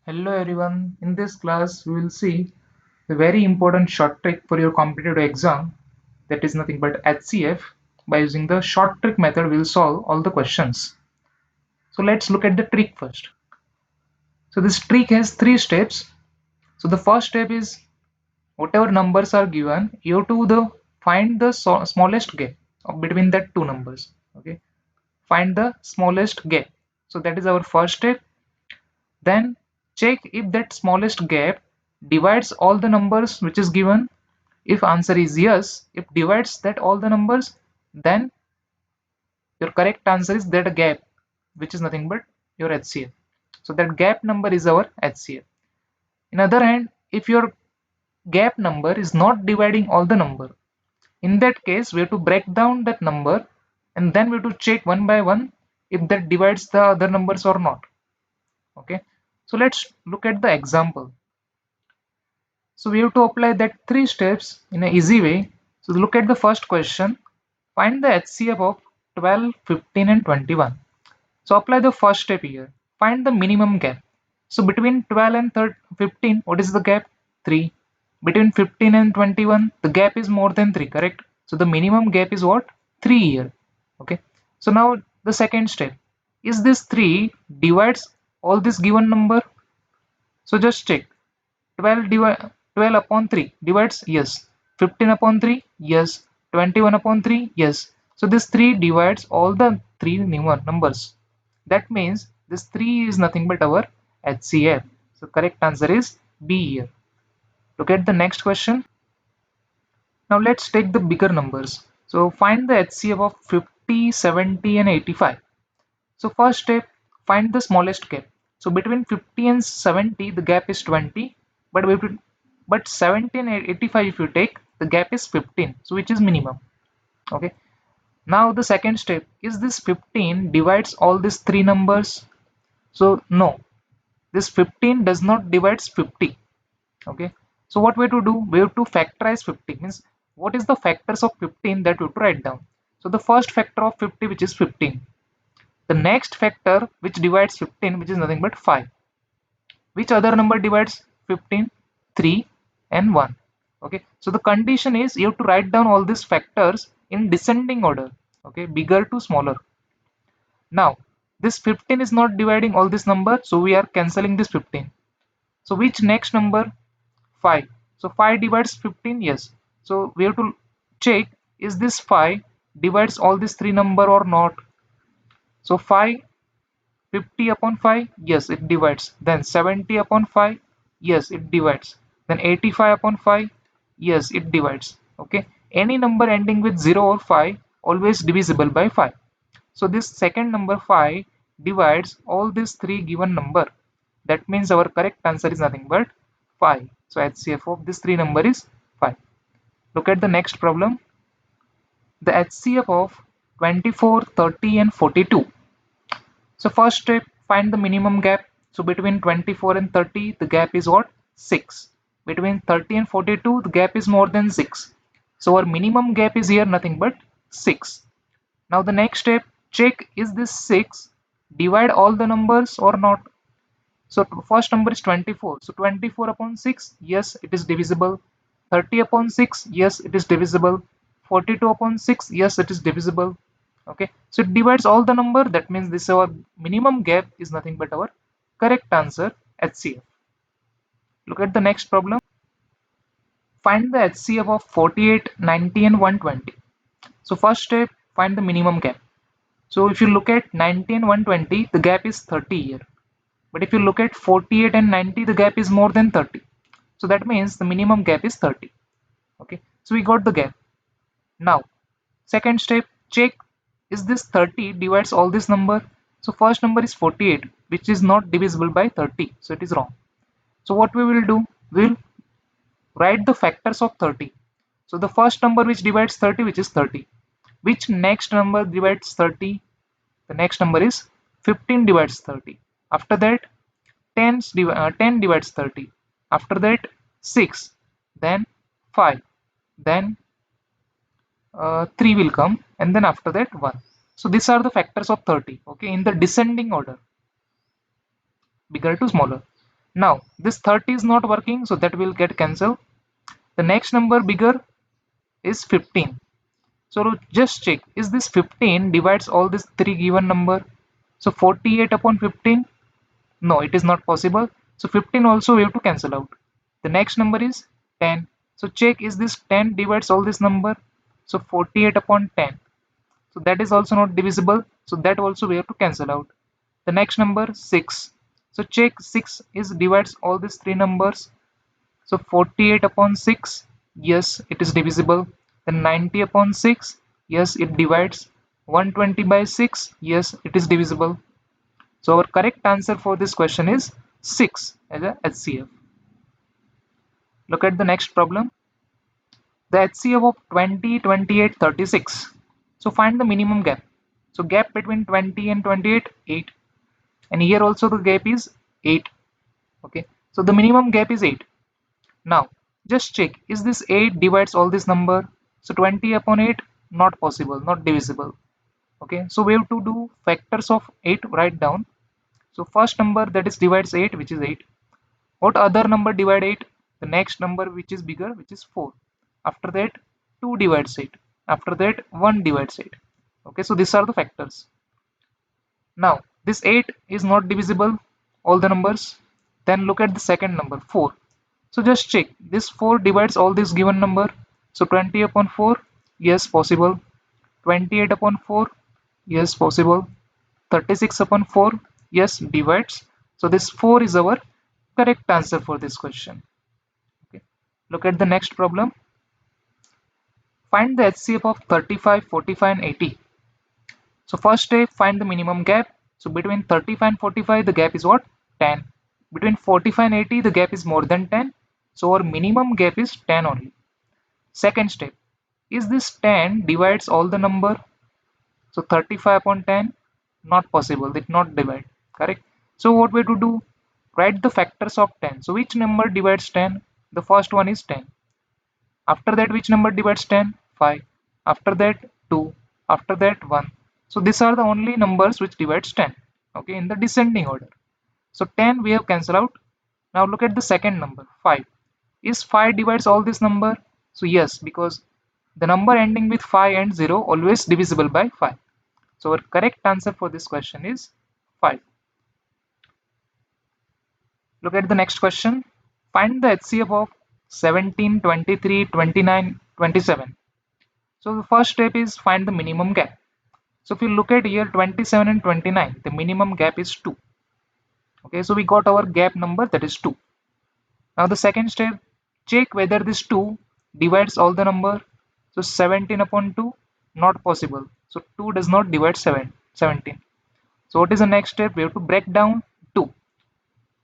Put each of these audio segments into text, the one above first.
Hello everyone, in this class we will see the very important short trick for your competitive exam, that is nothing but HCF. By using the short trick method we will solve all the questions. So let's look at the trick first. So this trick has three steps. So the first step is whatever numbers are given, you have to find the smallest gap between that two numbers. Okay, find the smallest gap. So that is our first step. Then check if that smallest gap divides all the numbers which is given. If answer is yes, if divides that all the numbers, then your correct answer is that gap, which is nothing but your HCF. So that gap number is our HCF. In other hand, if your gap number is not dividing all the number, in that case we have to break down that number and then we have to check one by one if that divides the other numbers or not. Okay, so let's look at the example. So we have to apply that three steps in an easy way. So look at the first question. Find the HCF of 12, 15 and 21. So apply the first step here. Find the minimum gap. So between 12 and 15, what is the gap? 3. Between 15 and 21, the gap is more than 3, correct? So the minimum gap is what? 3 here. Okay. So now the second step. Is this 3 divides all this given number? So just check. 12 upon 3 divides, yes. 15 upon 3, yes. 21 upon 3, yes. So this 3 divides all the three numbers. That means this 3 is nothing but our HCF. So correct answer is B here. Look at the next question. Now let's take the bigger numbers. So find the HCF of 50, 70 and 85. So first step, find the smallest gap. So between 50 and 70, the gap is 20, but 70 and 85 if you take, the gap is 15, so which is minimum. Okay. Now the second step, is this 15 divides all these three numbers? So no, this 15 does not divides 50. Okay. So what we have to do? We have to factorize 50. Means what is the factors of 15 that we have to write down? So the first factor of 50, which is 15. The next factor which divides 15, which is nothing but 5. Which other number divides 15? 3 and 1. Okay, so the condition is you have to write down all these factors in descending order. Okay, bigger to smaller. Now this 15 is not dividing all this number, so we are cancelling this 15. So which next number? 5. So 5 divides 15, yes. So we have to check, is this 5 divides all these three number or not? So 50 upon 5, yes, it divides. Then 70 upon 5, yes, it divides. Then 85 upon 5, yes, it divides. Okay, any number ending with 0 or 5 always divisible by 5. So this second number 5 divides all these three given number. That means our correct answer is nothing but 5. So HCF of this three number is 5. Look at the next problem. The HCF of 24, 30 and 42. So first step, find the minimum gap. So between 24 and 30, the gap is what? 6. Between 30 and 42, the gap is more than 6. So our minimum gap is here nothing but 6. Now the next step, check is this 6 divide all the numbers or not. So first number is 24. So 24 upon 6, yes, it is divisible. 30 upon 6, yes, it is divisible. 42 upon 6, yes, it is divisible. Okay, so it divides all the number. That means this our minimum gap is nothing but our correct answer, HCF. Look at the next problem. Find the HCF of 48, 90 and 120. So first step, find the minimum gap. So if you look at 90 and 120, the gap is 30 here. But if you look at 48 and 90, the gap is more than 30. So that means the minimum gap is 30. Okay, so we got the gap. Now second step, check is this 30 divides all this number. So first number is 48, which is not divisible by 30, so it is wrong. So what we will do, we will write the factors of 30. So the first number which divides 30, which is 30. Which next number divides 30? The next number is 15 divides 30. After that 10 divides 30. After that 6, then 5, then 3 will come, and then after that 1. So these are the factors of 30, okay, in the descending order, bigger to smaller. Now this 30 is not working, so that will get cancelled. The next number bigger is 15. So just check, is this 15 divides all these three given number? So 48 upon 15, no, it is not possible. So 15 also we have to cancel out. The next number is 10. So check, is this 10 divides all this number? So 48 upon 10. So that is also not divisible. So that also we have to cancel out. The next number 6. So check, 6 is divides all these three numbers. So 48 upon 6, yes, it is divisible. Then 90 upon 6, yes, it divides. 120 by 6, yes, it is divisible. So our correct answer for this question is 6 as a HCF. Look at the next problem. The HCF of 20, 28, 36. So find the minimum gap. So gap between 20 and 28, 8. And here also the gap is 8. Okay. So the minimum gap is 8. Now just check, is this 8 divides all this number? So 20 upon 8, not possible, not divisible. Okay. So we have to do factors of 8, write down. So first number that is divides 8, which is 8. What other number divide 8? The next number which is bigger, which is 4. After that 2 divides 8. After that 1 divides 8. Okay, so these are the factors. Now this 8 is not divisible, all the numbers. Then look at the second number 4. So just check, this 4 divides all this given number. So 20 upon 4, yes, possible. 28 upon 4, yes, possible. 36 upon 4, yes, divides. So this 4 is our correct answer for this question. Okay. Look at the next problem. Find the HCF of 35, 45 and 80. So first step, find the minimum gap. So between 35 and 45 the gap is what? 10. Between 45 and 80 the gap is more than 10. So our minimum gap is 10 only. Second step, is this 10 divides all the number? So 35 upon 10, not possible, it not divide, correct? So what we have to do? Write the factors of 10. So which number divides 10? The first one is 10. After that which number divides 10? 5. After that 2. After that 1. So these are the only numbers which divides 10. Okay, in the descending order. So 10 we have cancelled out. Now look at the second number 5. Is 5 divides all this number? So yes, because the number ending with 5 and 0 always divisible by 5. So our correct answer for this question is 5. Look at the next question. Find the HCF of 17, 23, 29, 27. So the first step is find the minimum gap. So if you look at here 27 and 29, the minimum gap is 2. Okay, so we got our gap number, that is 2. Now the second step, check whether this 2 divides all the number. So 17 upon 2, not possible. So 2 does not divide 17. So what is the next step? We have to break down 2.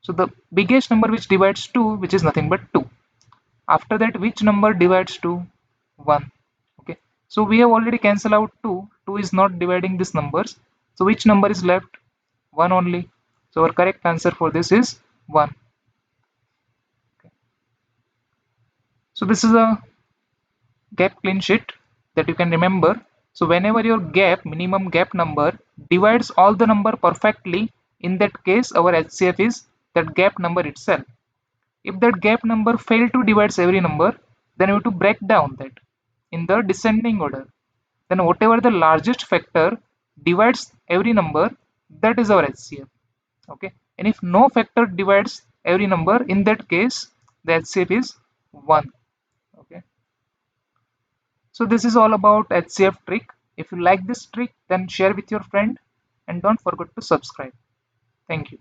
So the biggest number which divides 2, which is nothing but 2. After that, which number divides 2? 1. Okay. So we have already cancelled out 2. 2 is not dividing these numbers. So which number is left? 1 only. So our correct answer for this is 1. Okay. So this is a gap clean sheet that you can remember. So whenever your gap, minimum gap number divides all the number perfectly, in that case our HCF is that gap number itself. If that gap number fail to divide every number, then we have to break down that in the descending order. Then whatever the largest factor divides every number, that is our HCF. Okay. And if no factor divides every number, in that case the HCF is 1. Okay. So this is all about HCF trick. If you like this trick, then share with your friend and don't forget to subscribe. Thank you.